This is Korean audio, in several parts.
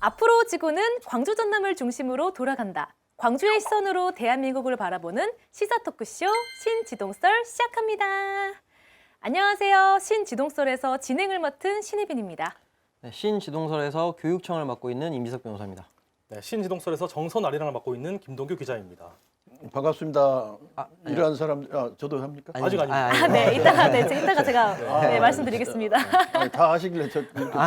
앞으로 지구는 광주 전남을 중심으로 돌아간다. 광주의 시선으로 대한민국을 바라보는 시사 토크쇼 신지동설 시작합니다. 안녕하세요. 신지동설에서 진행을 맡은 신혜빈입니다. 네, 신지동설에서 교육청을 맡고 있는 임지석 변호사입니다. 네, 신지동설에서 정선 아리랑을 맡고 있는 김동규 기자입니다. 반갑습니다. 아니요. 일하는 사람, 저도 합니까? 아직 아닙니다. 네, 이따가 제가 말씀드리겠습니다. 아니, 다 하시길래 저 이렇게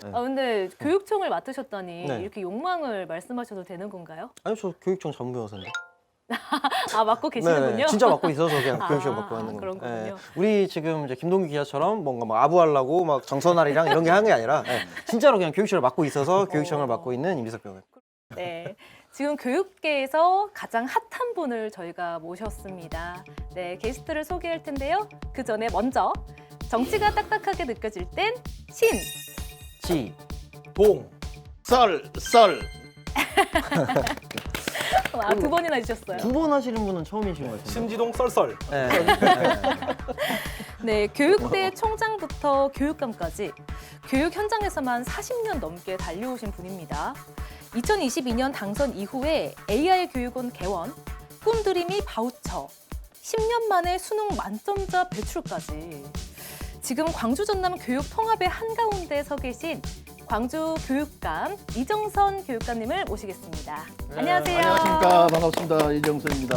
근데 교육청을 맡으셨다니 네. 이렇게 욕망을 말씀하셔도 되는 건가요? 아니, 저 교육청 전문 변호사인데. 맡고 계시는군요. 네, 진짜 맡고 있어서 그냥 교육청 맡고 하는 그런 겁니다. 거군요. 우리 지금 이제 김동규 기자처럼 뭔가 막 아부하려고 막 정선아리랑 이런 게 하는 게 아니라 진짜로 그냥 교육청을 맡고 있어서 교육청을 맡고 있는 임지석 변호사입니다. 네, 지금 교육계에서 가장 핫한 분을 저희가 모셨습니다. 네, 게스트를 소개할 텐데요. 그 전에 먼저 정치가 딱딱하게 느껴질 땐 신, 지, 동, 썰. 두 번이나 해주셨어요. 두 번 하시는 분은 처음이신 것 같은데. 신지동 썰썰. 네. 네, 교육대 총장부터 교육감까지 교육 현장에서만 40년 넘게 달려오신 분입니다. 2022년 당선 이후에 AI 교육원 개원, 꿈드림이 바우처, 10년 만에 수능 만점자 배출까지. 지금 광주 전남 교육 통합의 한가운데 서 계신 광주 교육감 이정선 교육감님을 모시겠습니다. 안녕하세요. 안녕하십니까. 반갑습니다. 이정선입니다.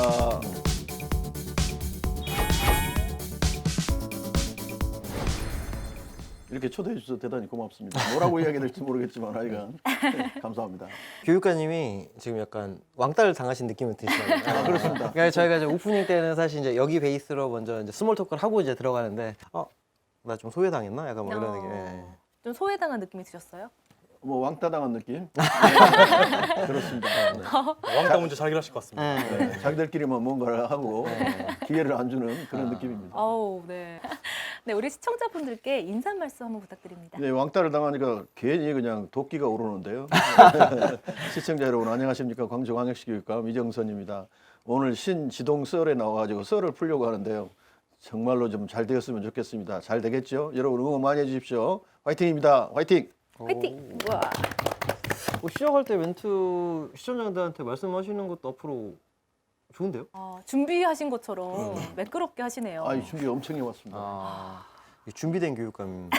이렇게 초대해 주셔서 대단히 고맙습니다. 뭐라고 이야기 될지 모르겠지만 하여간 감사합니다. 교육관님이 지금 약간 왕따를 당하신 느낌이 드시잖아요. 그렇습니다. 그러니까 저희가 이제 오프닝 때는 사실 이제 여기 베이스로 먼저 이제 스몰 토크를 하고 이제 들어가는데, 나 좀 소외당했나? 약간 뭐 이런 얘기. 좀 소외당한 느낌이 드셨어요? 뭐 왕따 당한 느낌? 그렇습니다. 네. 왕따 문제 잘 해결하실 것 같습니다. 네, 자기들끼리만 뭔가를 하고 기회를 안 주는 그런 느낌입니다. 네. 네, 우리 시청자분들께 인사 말씀 한번 부탁드립니다. 네, 왕따를 당하니까 괜히 그냥 도끼가 오르는데요. 시청자 여러분 안녕하십니까. 광주광역시 교육감 이정선입니다. 오늘 신지동 썰에 나와가지고 썰을 풀려고 하는데요. 정말로 좀 잘 되었으면 좋겠습니다. 잘 되겠죠? 여러분 응원 많이 해주십시오. 화이팅입니다. 화이팅! 화이팅! 우와. 시작할 때 멘트 시청자들한테 말씀하시는 것도 앞으로 좋은데요? 준비하신 것처럼 매끄럽게 하시네요. 이 준비 엄청 해왔습니다. 준비된 교육감.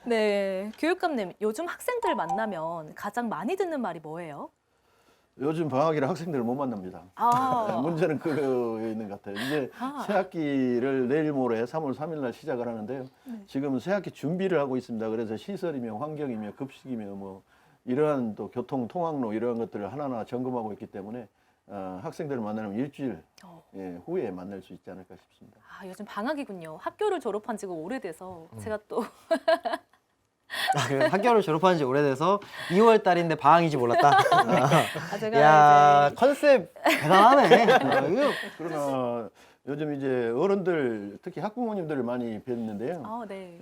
네, 교육감님, 요즘 학생들 만나면 가장 많이 듣는 말이 뭐예요? 요즘 방학이라 학생들을 못 만납니다. 문제는 그거에 있는 것 같아요. 이제 새학기를 내일 모레 3월 3일 날 시작을 하는데요. 지금 새학기 준비를 하고 있습니다. 그래서 시설이며 환경이며 급식이며 뭐 이러한 또 교통 통학로 이러한 것들을 하나하나 점검하고 있기 때문에 학생들을 만나면 일주일 후에 만날 수 있지 않을까 싶습니다. 요즘 방학이군요. 학교를 졸업한 지가 오래돼서 제가 또 학교를 졸업한 지 오래돼서 2월 달인데 방학인지 몰랐다. 제가 야, 이제 컨셉 대단하네. 이거 그러나 요즘 이제 어른들 특히 학부모님들을 많이 뵀는데요. 네.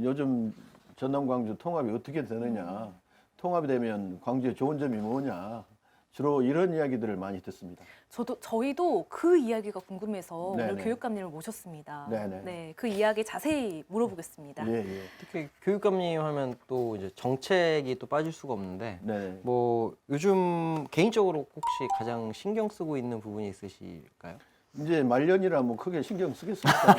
요즘 전남 광주 통합이 어떻게 되느냐, 통합이 되면 광주의 좋은 점이 뭐냐, 주로 이런 이야기들을 많이 듣습니다. 저희도 그 이야기가 궁금해서 네네. 오늘 교육감님을 모셨습니다. 네네. 네, 그 이야기 자세히 물어보겠습니다. 예. 특히 교육감님 하면 또 이제 정책이 또 빠질 수가 없는데 네. 뭐 요즘 개인적으로 혹시 가장 신경 쓰고 있는 부분이 있으실까요? 이제 말년이라 뭐 크게 신경 쓰겠습니까?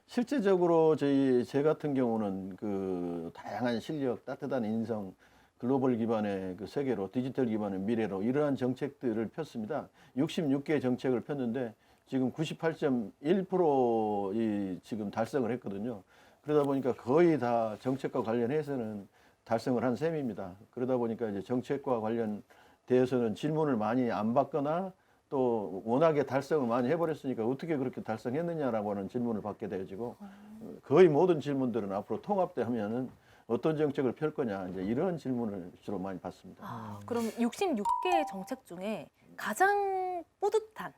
실제적으로 제 같은 경우는 그 다양한 실력, 따뜻한 인성, 글로벌 기반의 그 세계로 디지털 기반의 미래로 이러한 정책들을 폈습니다. 66개의 정책을 폈는데 지금 98.1% 지금 달성을 했거든요. 그러다 보니까 거의 다 정책과 관련해서는 달성을 한 셈입니다. 그러다 보니까 이제 정책과 관련돼서는 질문을 많이 안 받거나 또 워낙에 달성을 많이 해버렸으니까 어떻게 그렇게 달성했느냐라고 하는 질문을 받게 되어지고 거의 모든 질문들은 앞으로 통합돼 하면은 어떤 정책을 펼 거냐 이제 이런 질문을 주로 많이 받습니다. 그럼 66개의 정책 중에 가장 뿌듯한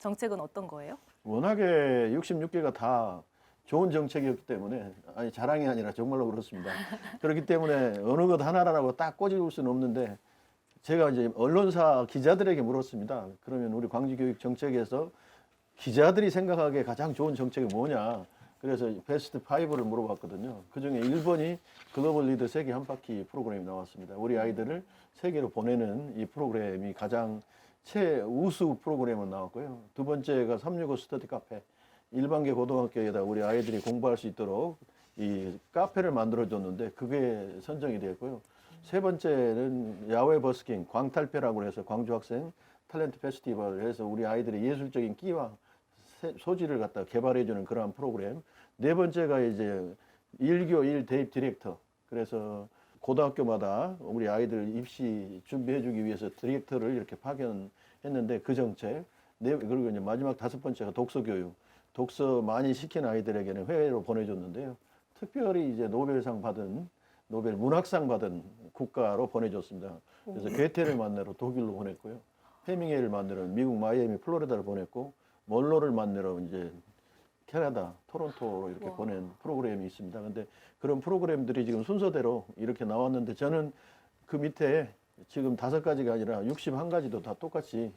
정책은 어떤 거예요? 워낙에 66개가 다 좋은 정책이었기 때문에 자랑이 아니라 정말로 그렇습니다. 그렇기 때문에 어느 것 하나라고 딱 꼬집을 수는 없는데 제가 이제 언론사 기자들에게 물었습니다. 그러면 우리 광주교육 정책에서 기자들이 생각하기에 가장 좋은 정책이 뭐냐? 그래서 베스트 5를 물어봤거든요. 그중에 1번이 글로벌 리더 세계 한 바퀴 프로그램이 나왔습니다. 우리 아이들을 세계로 보내는 이 프로그램이 가장 최우수 프로그램은 나왔고요. 두 번째가 365 스터디 카페. 일반계 고등학교에다 우리 아이들이 공부할 수 있도록 이 카페를 만들어줬는데 그게 선정이 됐고요. 세 번째는 야외 버스킹, 광탈패라고 해서 광주 학생 탤런트 페스티벌을 해서 우리 아이들의 예술적인 끼와 소질을 갖다 개발해주는 그러한 프로그램. 네 번째가 이제 1교1 대입 디렉터. 그래서 고등학교마다 우리 아이들 입시 준비해주기 위해서 디렉터를 이렇게 파견했는데 그 정책. 그리고 이제 마지막 다섯 번째가 독서 교육. 독서 많이 시킨 아이들에게는 해외로 보내줬는데요. 특별히 이제 노벨상 받은 노벨 문학상 받은 국가로 보내줬습니다. 그래서 괴테를 만나러 독일로 보냈고요. 해밍웨이를 만나러 미국 마이애미 플로리다를 보냈고 멀로를 만나러 이제 캐나다 토론토로 이렇게 와. 보낸 프로그램이 있습니다. 근데 그런 프로그램들이 지금 순서대로 이렇게 나왔는데 저는 그 밑에 지금 5가지가 아니라 61가지도 다 똑같이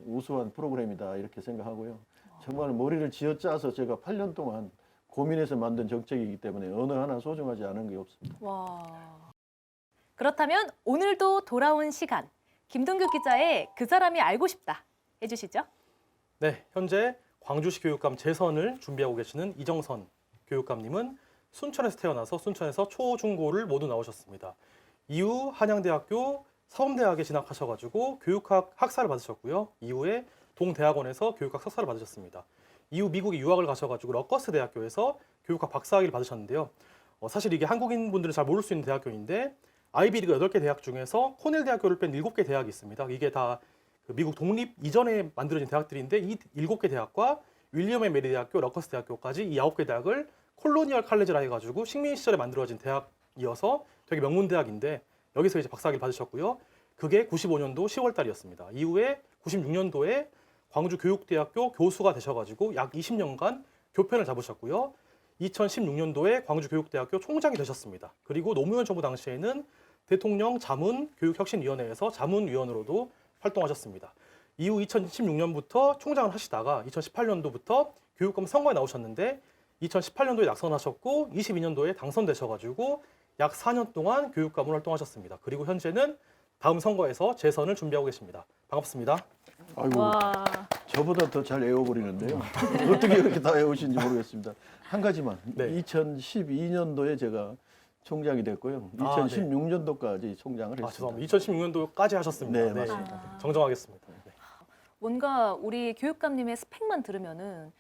우수한 프로그램이다 이렇게 생각하고요. 정말 머리를 쥐어짜서 제가 8년 동안 고민해서 만든 정책이기 때문에 어느 하나 소중하지 않은 게 없습니다. 와. 그렇다면 오늘도 돌아온 시간. 김동규 기자의 그 사람이 알고 싶다 해주시죠. 네, 현재 광주시 교육감 재선을 준비하고 계시는 이정선 교육감님은 순천에서 태어나서 순천에서 초, 중, 고를 모두 나오셨습니다. 이후 한양대학교 사범대학에 진학하셔가지고 교육학 학사를 받으셨고요. 이후에 동대학원에서 교육학 석사를 받으셨습니다. 이후 미국에 유학을 가셔가지고 러커스 대학교에서 교육학 박사학위를 받으셨는데요. 사실 이게 한국인 분들은 잘 모를 수 있는 대학교인데 아이비리그 8개 대학 중에서 코넬 대학교를 뺀 7개 대학이 있습니다. 이게 다 미국 독립 이전에 만들어진 대학들인데 이 7개 대학과 윌리엄 앤 메리 대학교, 러커스 대학교까지 이 9개 대학을 콜로니얼 칼레지라 해가지고 식민 시절에 만들어진 대학이어서 되게 명문 대학인데 여기서 이제 박사학위를 받으셨고요. 그게 95년도 10월 달이었습니다. 이후에 96년도에 광주교육대학교 교수가 되셔가지고 약 20년간 교편을 잡으셨고요. 2016년도에 광주교육대학교 총장이 되셨습니다. 그리고 노무현 정부 당시에는 대통령 자문교육혁신위원회에서 자문위원으로도 활동하셨습니다. 이후 2016년부터 총장을 하시다가 2018년도부터 교육감 선거에 나오셨는데 2018년도에 낙선하셨고 22년도에 당선되셔가지고 약 4년 동안 교육감으로 활동하셨습니다. 그리고 현재는 다음 선거에서 재선을 준비하고 계십니다. 반갑습니다. 아이고, 와. 저보다 더 잘 외워버리는데요. 어떻게 이렇게 다 외우신지 모르겠습니다. 한 가지만, 네. 2012년도에 제가 총장이 됐고요. 아, 2016년도까지 총장을 했습니다. 죄송합니다. 2016년도까지 하셨습니다. 네, 맞습니다. 아. 정정하겠습니다. 네. 뭔가 우리 교육감님의 스펙만 들으면은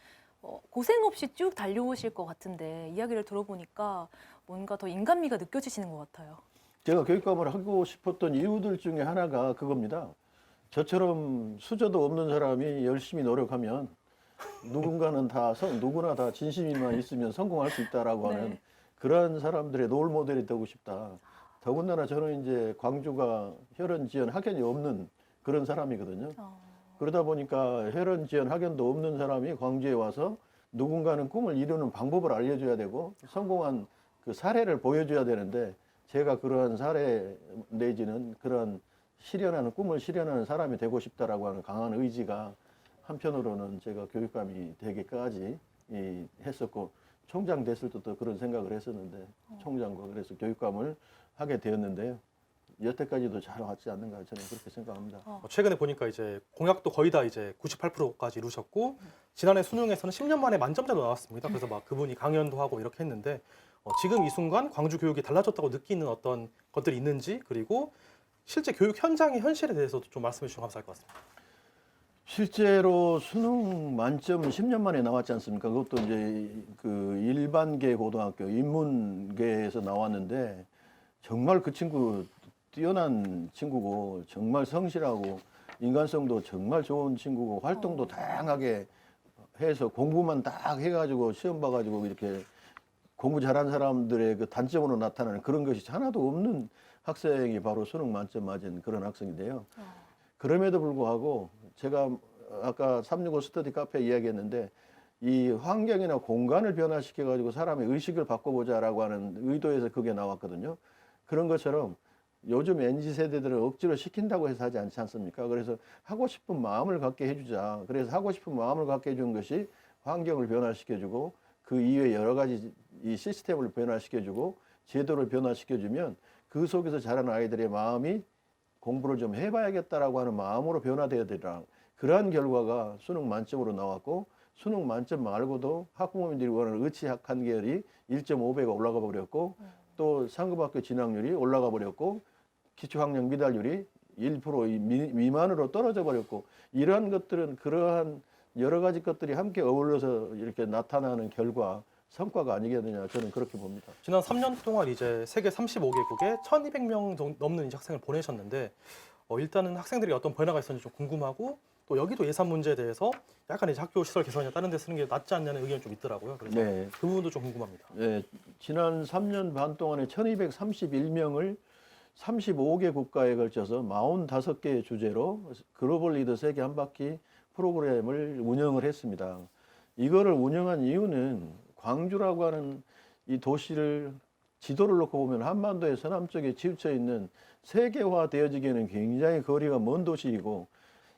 고생 없이 쭉 달려오실 것 같은데 이야기를 들어보니까 뭔가 더 인간미가 느껴지시는 것 같아요. 제가 교육감을 하고 싶었던 이유들 중에 하나가 그겁니다. 저처럼 수저도 없는 사람이 열심히 노력하면 누구나 다 진심이만 있으면 성공할 수 있다라고 네. 하는 그런 사람들의 롤 모델이 되고 싶다. 더군다나 저는 이제 광주가 혈연, 지연, 학연이 없는 그런 사람이거든요. 그러다 보니까 혈연, 지연, 학연도 없는 사람이 광주에 와서 누군가는 꿈을 이루는 방법을 알려줘야 되고 성공한 그 사례를 보여줘야 되는데 제가 그러한 사례 내지는 그런 꿈을 실현하는 사람이 되고 싶다라고 하는 강한 의지가 한편으로는 제가 교육감이 되기까지 했었고 총장 됐을 때도 그런 생각을 했었는데 총장과 그래서 교육감을 하게 되었는데요. 여태까지도 잘 왔지 않는가 저는 그렇게 생각합니다. 최근에 보니까 이제 공약도 거의 다 이제 98%까지 이루셨고 지난해 수능에서는 10년 만에 만점자도 나왔습니다. 그래서 막 그분이 강연도 하고 이렇게 했는데 지금 이 순간 광주 교육이 달라졌다고 느끼는 어떤 것들이 있는지 그리고 실제 교육 현장의 현실에 대해서도 좀 말씀해 주시면 감사할 것 같습니다. 실제로 수능 만점 10년 만에 나왔지 않습니까? 그것도 이제 그 일반계 고등학교 인문계에서 나왔는데 정말 그 친구 뛰어난 친구고 정말 성실하고 인간성도 정말 좋은 친구고 활동도 다양하게 해서 공부만 딱 해가지고 시험 봐가지고 이렇게 공부 잘하는 사람들의 그 단점으로 나타나는 그런 것이 하나도 없는 학생이 바로 수능 만점 맞은 그런 학생인데요. 그럼에도 불구하고 제가 아까 365 스터디 카페 이야기했는데 이 환경이나 공간을 변화시켜 가지고 사람의 의식을 바꿔보자라고 하는 의도에서 그게 나왔거든요. 그런 것처럼 요즘 MZ 세대들을 억지로 시킨다고 해서 하지 않지 않습니까? 그래서 하고 싶은 마음을 갖게 해주자. 그래서 하고 싶은 마음을 갖게 해주는 것이 환경을 변화시켜주고 그 이외에 여러 가지 이 시스템을 변화시켜주고 제도를 변화시켜주면 그 속에서 자라는 아이들의 마음이 공부를 좀 해봐야겠다라고 하는 마음으로 변화되어야 되라. 그러한 결과가 수능 만점으로 나왔고 수능 만점 말고도 학부모님들이 원하는 의치학 한계열이 1.5배가 올라가 버렸고 또 상급학교 진학률이 올라가 버렸고 기초학력 미달률이 1% 미만으로 떨어져 버렸고 이러한 것들은 그러한 여러 가지 것들이 함께 어울려서 이렇게 나타나는 결과 성과가 아니겠느냐 저는 그렇게 봅니다. 지난 3년 동안 이제 세계 35개국에 1,200명 넘는 이제 학생을 보내셨는데 일단은 학생들이 어떤 변화가 있었는지 좀 궁금하고 또 여기도 예산 문제에 대해서 약간 이제 학교 시설 개선이나 다른 데 쓰는 게 낫지 않냐는 의견이 좀 있더라고요. 그래서 네. 그 부분도 좀 궁금합니다. 네, 지난 3년 반 동안에 1,231명을 35개 국가에 걸쳐서 45개의 주제로 글로벌 리더 세계 한 바퀴 프로그램을 운영을 했습니다. 이거를 운영한 이유는 광주라고 하는 이 도시를 지도를 놓고 보면 한반도의 서남쪽에 치우쳐 있는 세계화되어지기에는 굉장히 거리가 먼 도시이고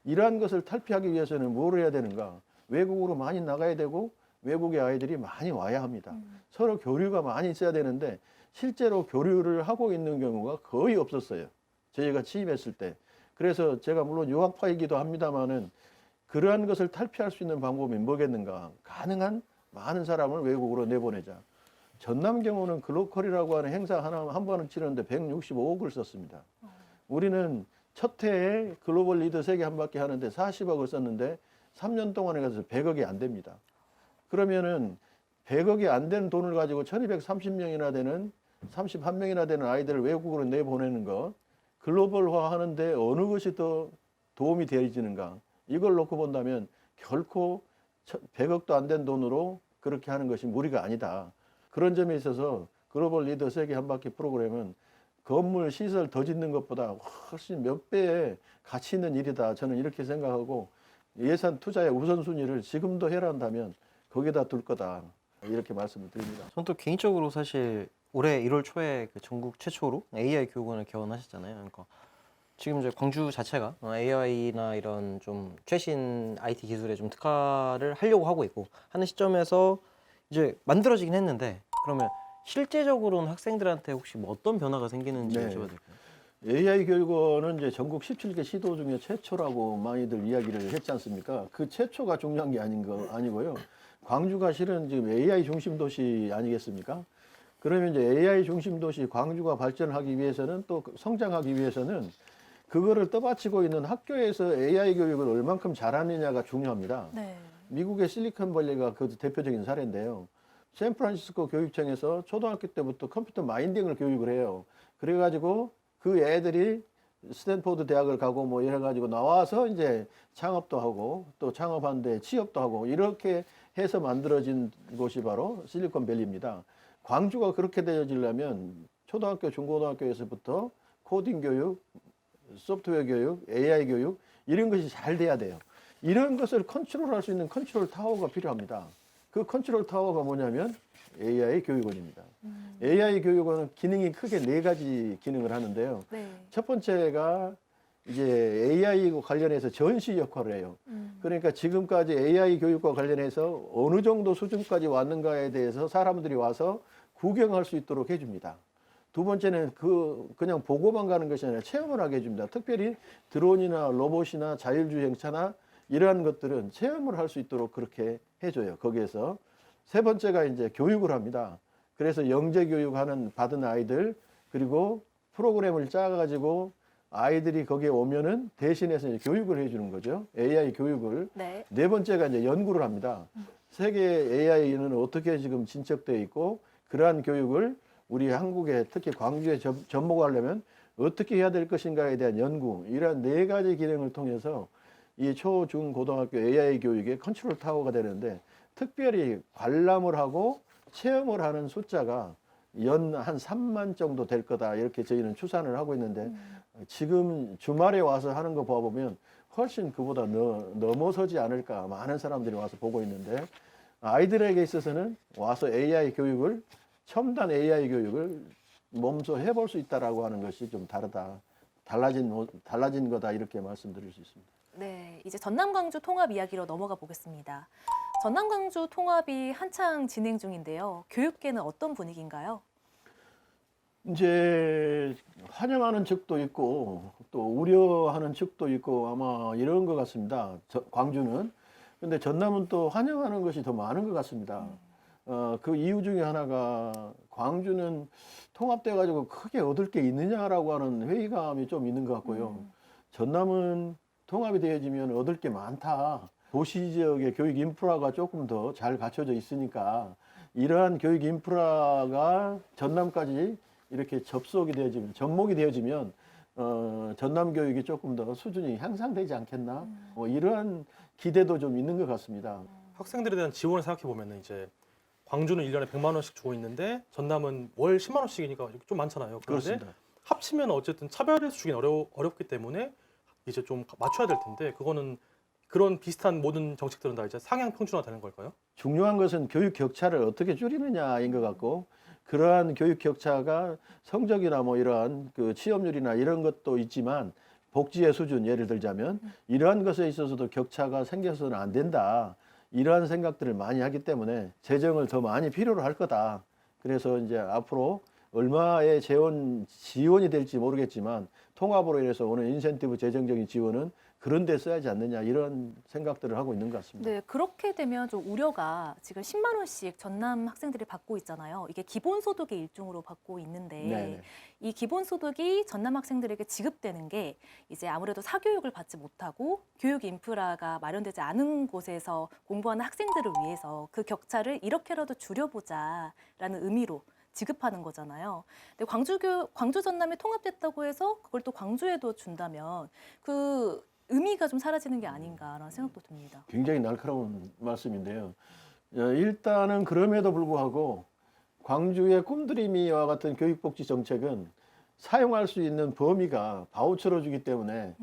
이러한 것을 탈피하기 위해서는 뭘 해야 되는가? 외국으로 많이 나가야 되고 외국의 아이들이 많이 와야 합니다. 서로 교류가 많이 있어야 되는데 실제로 교류를 하고 있는 경우가 거의 없었어요. 저희가 취임했을 때. 그래서 제가 물론 유학파이기도 합니다만은 그러한 것을 탈피할 수 있는 방법이 뭐겠는가? 가능한 많은 사람을 외국으로 내보내자. 전남 경우는 글로컬이라고 하는 행사 하나 한 번을 치르는데 165억을 썼습니다. 우리는 첫 해에 글로벌 리더 세계 한 바퀴 하는데 40억을 썼는데 3년 동안에 가서 100억이 안 됩니다. 그러면은 100억이 안 되는 돈을 가지고 1230명이나 되는 31명이나 되는 아이들을 외국으로 내보내는 것 글로벌화 하는데 어느 것이 더 도움이 되어지는가 이걸 놓고 본다면 결코 100억도 안 된 돈으로 그렇게 하는 것이 무리가 아니다. 그런 점에 있어서 글로벌 리더 세계 한 바퀴 프로그램은 건물 시설 더 짓는 것보다 훨씬 몇 배의 가치 있는 일이다. 저는 이렇게 생각하고 예산 투자의 우선순위를 지금도 해라 한다면 거기다 둘 거다. 이렇게 말씀을 드립니다. 저는 또 개인적으로 사실 올해 1월 초에 그 전국 최초로 AI 교육원을 개원하셨잖아요. 그러니까 지금 이제 광주 자체가 AI나 이런 좀 최신 IT 기술에 좀 특화를 하려고 하고 있고 하는 시점에서 이제 만들어지긴 했는데 그러면 실제적으로는 학생들한테 혹시 뭐 어떤 변화가 생기는지 네. 여쭤봐도 될까요? AI 교육원은 이제 전국 17개 시도 중에 최초라고 많이들 이야기를 했지 않습니까? 그 최초가 중요한 게 아니고요. 광주가 실은 지금 AI 중심 도시 아니겠습니까? 그러면 이제 AI 중심 도시 광주가 발전하기 위해서는 또 성장하기 위해서는 그거를 떠받치고 있는 학교에서 AI 교육을 얼만큼 잘하느냐가 중요합니다. 네. 미국의 실리콘밸리가 그 대표적인 사례인데요. 샌프란시스코 교육청에서 초등학교 때부터 컴퓨터 마인딩을 교육을 해요. 그래가지고 그 애들이 스탠포드 대학을 가고 뭐 이래가지고 나와서 이제 창업도 하고 또 창업하는데 취업도 하고 이렇게 해서 만들어진 곳이 바로 실리콘밸리입니다. 광주가 그렇게 되어지려면 초등학교, 중고등학교에서부터 코딩 교육, 소프트웨어 교육, AI 교육 이런 것이 잘 돼야 돼요. 이런 것을 컨트롤할 수 있는 컨트롤 타워가 필요합니다. 그 컨트롤 타워가 뭐냐면 AI 교육원입니다. AI 교육원은 기능이 크게 4가지 기능을 하는데요. 네. 첫 번째가 이제 AI 관련해서 전시 역할을 해요. 그러니까 지금까지 AI 교육과 관련해서 어느 정도 수준까지 왔는가에 대해서 사람들이 와서 구경할 수 있도록 해줍니다. 두 번째는 그냥 보고만 가는 것이 아니라 체험을 하게 해줍니다. 특별히 드론이나 로봇이나 자율주행차나 이러한 것들은 체험을 할 수 있도록 그렇게 해줘요. 거기에서. 세 번째가 이제 교육을 합니다. 그래서 영재 교육하는 받은 아이들 그리고 프로그램을 짜가지고 아이들이 거기에 오면은 대신해서 이제 교육을 해주는 거죠. AI 교육을. 네. 네 번째가 이제 연구를 합니다. 세계 AI는 어떻게 지금 진척되어 있고 그러한 교육을 우리 한국에 특히 광주에 접목하려면 어떻게 해야 될 것인가에 대한 연구 이러한 4가지 기능을 통해서 이 초, 중, 고등학교 AI 교육의 컨트롤 타워가 되는데 특별히 관람을 하고 체험을 하는 숫자가 연 한 3만 정도 될 거다 이렇게 저희는 추산을 하고 있는데 지금 주말에 와서 하는 거 봐보면 훨씬 그보다 넘어서지 않을까 많은 사람들이 와서 보고 있는데 아이들에게 있어서는 와서 AI 교육을 첨단 AI 교육을 몸소 해볼 수 있다라고 하는 것이 좀 달라진 거다 이렇게 말씀드릴 수 있습니다. 네, 이제 전남 광주 통합 이야기로 넘어가 보겠습니다. 전남 광주 통합이 한창 진행 중인데요. 교육계는 어떤 분위기인가요? 이제 환영하는 측도 있고 또 우려하는 측도 있고 아마 이런 것 같습니다. 광주는. 근데 전남은 또 환영하는 것이 더 많은 것 같습니다. 그 이유 중에 하나가 광주는 통합돼 가지고 크게 얻을 게 있느냐라고 하는 회의감이 좀 있는 것 같고요. 전남은 통합이 되어지면 얻을 게 많다. 도시 지역의 교육 인프라가 조금 더 잘 갖춰져 있으니까 이러한 교육 인프라가 전남까지 이렇게 접목이 되어지면 전남 교육이 조금 더 수준이 향상되지 않겠나? 뭐 이러한 기대도 좀 있는 것 같습니다. 학생들에 대한 지원을 생각해 보면은 이제 광주는 1년에 100만 원씩 주고 있는데 전남은 월 10만 원씩이니까 좀 많잖아요. 그런데 그렇습니다. 합치면 어쨌든 차별해서 주긴 어렵기 때문에 이제 좀 맞춰야 될 텐데 그거는 그런 비슷한 모든 정책들은 다 이제 상향 평준화 되는 걸까요? 중요한 것은 교육 격차를 어떻게 줄이느냐인 것 같고 그러한 교육 격차가 성적이나 뭐 이러한 그 취업률이나 이런 것도 있지만 복지의 수준 예를 들자면 이러한 것에 있어서도 격차가 생겨서는 안 된다. 이러한 생각들을 많이 하기 때문에 재정을 더 많이 필요로 할 거다. 그래서 이제 앞으로 얼마의 지원이 될지 모르겠지만 통합으로 인해서 오는 인센티브 재정적인 지원은 그런 데 써야지 않느냐 이런 생각들을 하고 있는 것 같습니다. 네, 그렇게 되면 좀 우려가 지금 10만 원씩 전남 학생들이 받고 있잖아요. 이게 기본소득의 일종으로 받고 있는데 네네. 이 기본소득이 전남 학생들에게 지급되는 게 이제 아무래도 사교육을 받지 못하고 교육 인프라가 마련되지 않은 곳에서 공부하는 학생들을 위해서 그 격차를 이렇게라도 줄여보자라는 의미로 지급하는 거잖아요. 근데 광주 전남이 통합됐다고 해서 그걸 또 광주에도 준다면 그 의미가 좀 사라지는 게 아닌가라는 생각도 듭니다. 굉장히 날카로운 말씀인데요. 일단은 그럼에도 불구하고 광주의 꿈드림이와 같은 교육복지 정책은 사용할 수 있는 범위가 바우처로 주기 때문에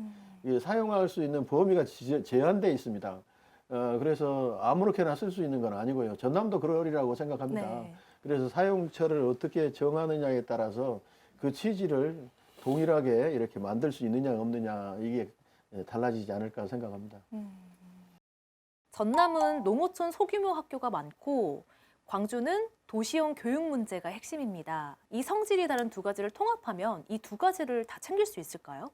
이 사용할 수 있는 범위가 제한되어 있습니다. 그래서 아무렇게나 쓸 수 있는 건 아니고요. 전남도 그러리라고 생각합니다. 네. 그래서 사용처를 어떻게 정하느냐에 따라서 그 취지를 동일하게 이렇게 만들 수 있느냐 없느냐 이게 달라지지 않을까 생각합니다. 전남은 농어촌 소규모 학교가 많고 광주는 도시형 교육 문제가 핵심입니다. 이 성질이 다른 두 가지를 통합하면 이 두 가지를 다 챙길 수 있을까요?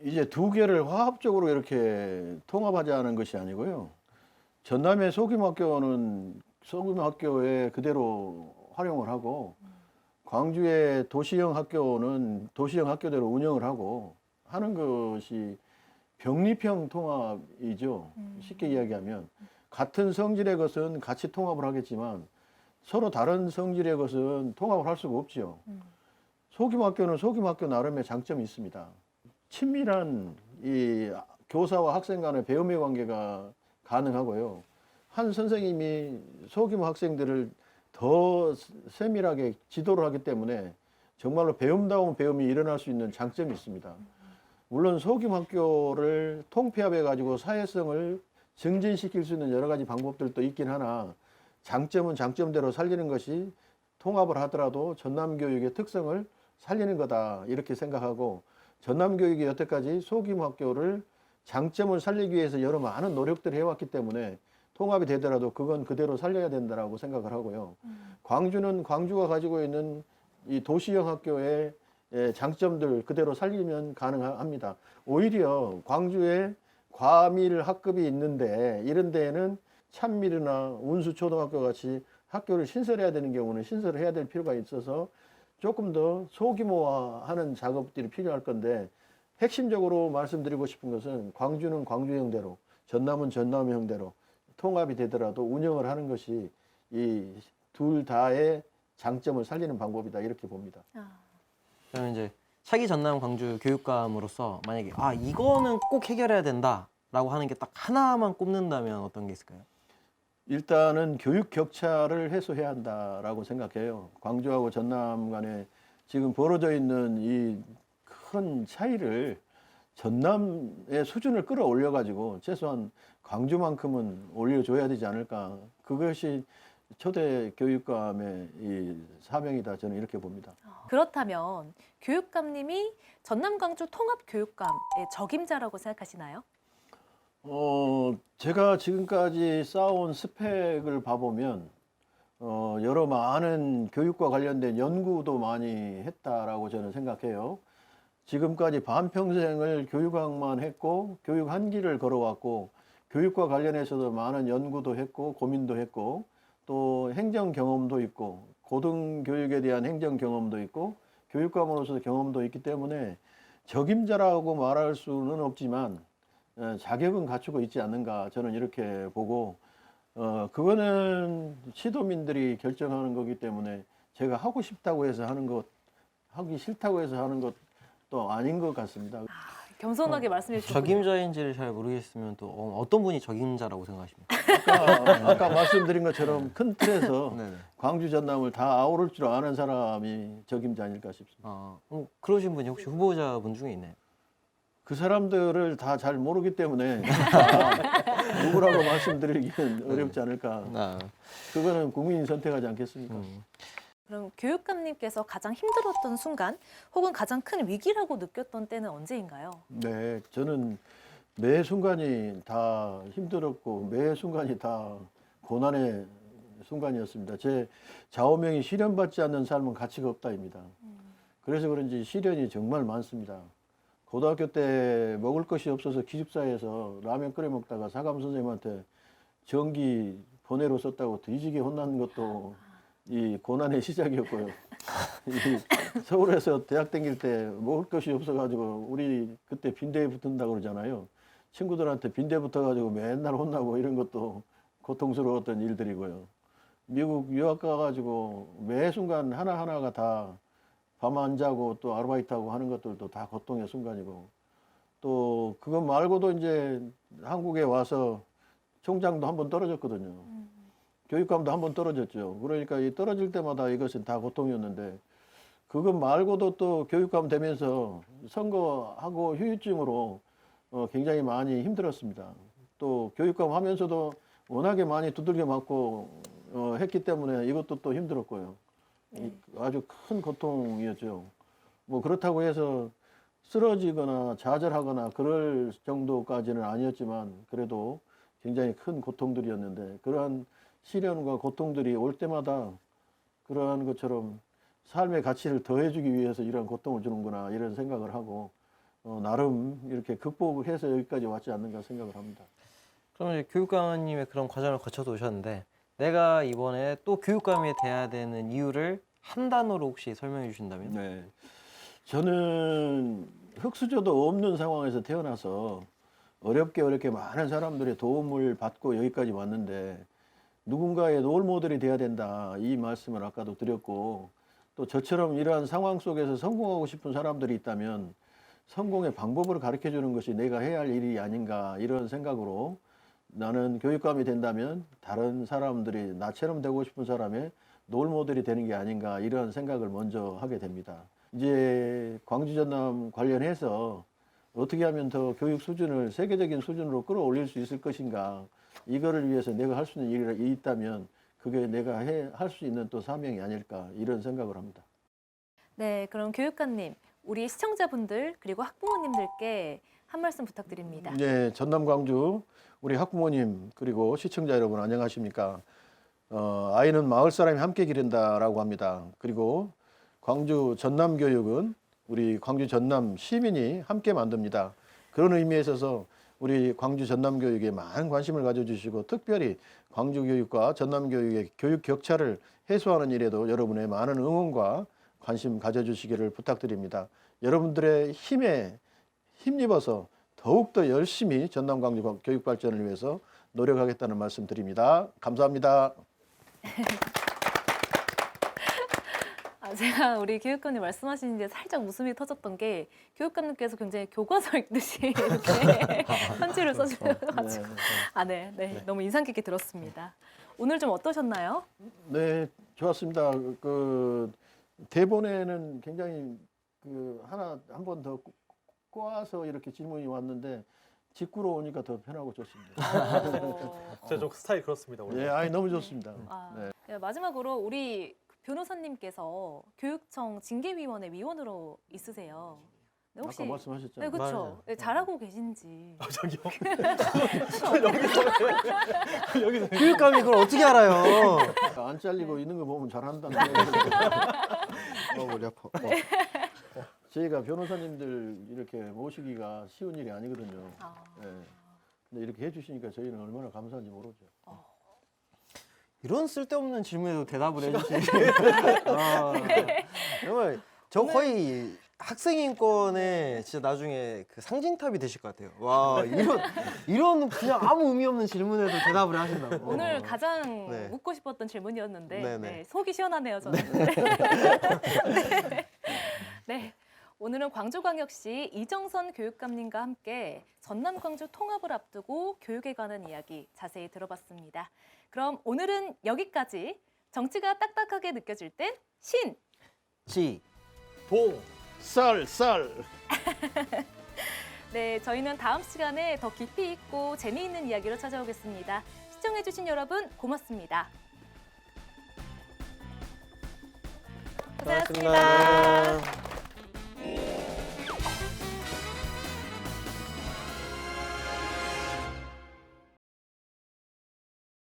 이제 두 개를 화합적으로 이렇게 통합하자는 것이 아니고요. 전남의 소규모 학교는 소규모 학교에 그대로 활용을 하고 광주의 도시형 학교는 도시형 학교대로 운영을 하고 하는 것이 병립형 통합이죠. 쉽게 이야기하면 같은 성질의 것은 같이 통합을 하겠지만 서로 다른 성질의 것은 통합을 할 수가 없지요. 소규모 학교는 소규모 학교 나름의 장점이 있습니다. 친밀한 이 교사와 학생 간의 배움의 관계가 가능하고요. 한 선생님이 소규모 학생들을 더 세밀하게 지도를 하기 때문에 정말로 배움다운 배움이 일어날 수 있는 장점이 있습니다. 물론 소규모 학교를 통폐합해 가지고 사회성을 증진시킬 수 있는 여러 가지 방법들도 있긴 하나 장점은 장점대로 살리는 것이 통합을 하더라도 전남 교육의 특성을 살리는 거다 이렇게 생각하고 전남 교육이 여태까지 소규모 학교를 장점을 살리기 위해서 여러 많은 노력들을 해왔기 때문에 통합이 되더라도 그건 그대로 살려야 된다라고 생각을 하고요. 광주는 광주가 가지고 있는 이 도시형 학교의 장점들 그대로 살리면 가능합니다. 오히려 광주에 과밀 학급이 있는데 이런 데에는 찬밀이나 운수초등학교 같이 학교를 신설해야 되는 경우는 신설을 해야 될 필요가 있어서 조금 더 소규모화하는 작업들이 필요할 건데 핵심적으로 말씀드리고 싶은 것은 광주는 광주형대로 전남은 전남형대로 통합이 되더라도 운영을 하는 것이 이 둘 다의 장점을 살리는 방법이다 이렇게 봅니다. 그러면 이제 차기 전남 광주 교육감으로서 만약에 이거는 꼭 해결해야 된다라고 하는 게 딱 하나만 꼽는다면 어떤 게 있을까요? 일단은 교육 격차를 해소해야 한다라고 생각해요. 광주하고 전남 간에 지금 벌어져 있는 이 큰 차이를 전남의 수준을 끌어올려 가지고 최소한 광주만큼은 올려줘야 되지 않을까. 그것이 초대 교육감의 이 사명이다 저는 이렇게 봅니다. 그렇다면 교육감님이 전남 광주 통합 교육감의 적임자라고 생각하시나요? 제가 지금까지 쌓아온 스펙을 봐보면 여러 많은 교육과 관련된 연구도 많이 했다라고 저는 생각해요. 지금까지 반평생을 교육학만 했고 교육 한 길을 걸어왔고 교육과 관련해서도 많은 연구도 했고 고민도 했고 또 행정 경험도 있고 고등교육에 대한 행정 경험도 있고 교육감으로서 경험도 있기 때문에 적임자라고 말할 수는 없지만 자격은 갖추고 있지 않는가 저는 이렇게 보고 그거는 시도민들이 결정하는 거기 때문에 제가 하고 싶다고 해서 하는 것 하기 싫다고 해서 하는 것도 아닌 것 같습니다. 겸손하게 말씀해 주셨군요. 적임자인지를 잘 모르겠으면 또 어떤 분이 적임자라고 생각하십니까? 아까 말씀드린 것처럼 큰 틀에서 네네. 광주 전남을 다 아우를 줄 아는 사람이 적임자 아닐까 싶습니다. 그러신 분이 혹시 후보자분 중에 있나요? 그 사람들을 다 잘 모르기 때문에 누구라고 말씀드리기는 어렵지 않을까. 그거는 국민이 선택하지 않겠습니까? 그럼 교육감님께서 가장 힘들었던 순간 혹은 가장 큰 위기라고 느꼈던 때는 언제인가요? 네, 저는 매 순간이 다 힘들었고 매 순간이 다 고난의 순간이었습니다. 제 좌우명이 시련받지 않는 삶은 가치가 없다입니다. 그래서 그런지 시련이 정말 많습니다. 고등학교 때 먹을 것이 없어서 기숙사에서 라면 끓여 먹다가 사감 선생님한테 전기 번외로 썼다고 뒤지게 혼난 것도 이 고난의 시작이었고요. 이 서울에서 대학 다닐 때 먹을 것이 없어가지고 우리 그때 빈대에 붙는다고 그러잖아요. 친구들한테 빈대 붙어가지고 맨날 혼나고 이런 것도 고통스러웠던 일들이고요. 미국 유학 가가지고 매 순간 하나하나가 다 밤 안 자고 또 아르바이트하고 하는 것들도 다 고통의 순간이고 또 그것 말고도 이제 한국에 와서 총장도 한 번 떨어졌거든요. 교육감도 한 번 떨어졌죠. 그러니까 이 떨어질 때마다 이것은 다 고통이었는데 그것 말고도 또 교육감 되면서 선거하고 후유증으로 굉장히 많이 힘들었습니다. 또 교육감 하면서도 워낙에 많이 두들겨 맞고 했기 때문에 이것도 또 힘들었고요. 아주 큰 고통이었죠. 뭐 그렇다고 해서 쓰러지거나 좌절하거나 그럴 정도까지는 아니었지만 그래도 굉장히 큰 고통들이었는데 그러한 시련과 고통들이 올 때마다 그러한 것처럼 삶의 가치를 더해주기 위해서 이런 고통을 주는구나 이런 생각을 하고 나름 이렇게 극복을 해서 여기까지 왔지 않는가 생각을 합니다. 그러면 이제 교육감님의 그런 과정을 거쳐서 오셨는데 내가 이번에 또 교육감이 돼야 되는 이유를 한 단어로 혹시 설명해 주신다면? 네, 저는 흙수저도 없는 상황에서 태어나서 어렵게 많은 사람들의 도움을 받고 여기까지 왔는데 누군가의 롤모델이 돼야 된다 이 말씀을 아까도 드렸고 또 저처럼 이러한 상황 속에서 성공하고 싶은 사람들이 있다면 성공의 방법을 가르쳐 주는 것이 내가 해야 할 일이 아닌가 이런 생각으로 나는 교육감이 된다면 다른 사람들이 나처럼 되고 싶은 사람의 롤모델이 되는 게 아닌가 이런 생각을 먼저 하게 됩니다. 이제 광주 전남 관련해서 어떻게 하면 더 교육 수준을 세계적인 수준으로 끌어올릴 수 있을 것인가 이거를 위해서 내가 할 수 있는 일이 있다면 그게 내가 할 수 있는 또 사명이 아닐까 이런 생각을 합니다. 네, 그럼 교육감님, 우리 시청자분들 그리고 학부모님들께 한 말씀 부탁드립니다. 네, 전남 광주 우리 학부모님 그리고 시청자 여러분 안녕하십니까? 아이는 마을 사람이 함께 기른다라고 합니다. 그리고 광주 전남 교육은 우리 광주 전남 시민이 함께 만듭니다. 그런 의미에 있어서 우리 광주 전남 교육에 많은 관심을 가져주시고 특별히 광주 교육과 전남 교육의 교육 격차를 해소하는 일에도 여러분의 많은 응원과 관심 가져주시기를 부탁드립니다. 여러분들의 힘에 힘입어서 더욱더 열심히 전남 광주 교육 발전을 위해서 노력하겠다는 말씀 드립니다. 감사합니다. 제가 우리 교육감님 말씀하시는 게 살짝 웃음이 터졌던 게 교육감님께서 굉장히 교과서 읽듯이 이렇게 편지를 써주셔가지고 네, 너무 인상 깊게 들었습니다. 오늘 좀 어떠셨나요? 네, 좋았습니다. 그 대본에는 굉장히 한 번 더 꼬아서 이렇게 질문이 왔는데 직구로 오니까 더 편하고 좋습니다. 제가 좀 스타일 그렇습니다. 원래. 네, 너무 좋습니다. 네. 네, 마지막으로 우리 변호사님께서 교육청 징계위원회 위원으로 있으세요. 네, 혹시 아까 말씀하셨잖아요. 네, 그렇죠. 맞아요. 네, 잘하고 계신지. 아, 저기요. 여기서 교육감이 그걸 어떻게 알아요? 안 잘리고 있는 거 보면 잘한다는 머리 아파. 저희가 변호사님들 이렇게 모시기가 쉬운 일이 아니거든요. 아, 예. 근데 이렇게 해주시니까 저희는 얼마나 감사한지 모르죠. 이런 쓸데없는 질문에도 대답을 해주시니 정말 저 거의 학생 인권의 진짜 나중에 그 상징탑이 되실 것 같아요. 와 이런 그냥 아무 의미 없는 질문에도 대답을 하신다고. 오늘 가장 네. 묻고 싶었던 질문이었는데 네네. 네, 속이 시원하네요, 저는. 네. 오늘은 광주광역시 이정선 교육감님과 함께 전남 광주 통합을 앞두고 교육에 관한 이야기 자세히 들어봤습니다. 그럼 오늘은 여기까지. 정치가 딱딱하게 느껴질 땐 신! 지 동. 썰. 네, 저희는 다음 시간에 더 깊이 있고 재미있는 이야기로 찾아오겠습니다. 시청해주신 여러분 고맙습니다. 고생하셨습니다. 고맙습니다.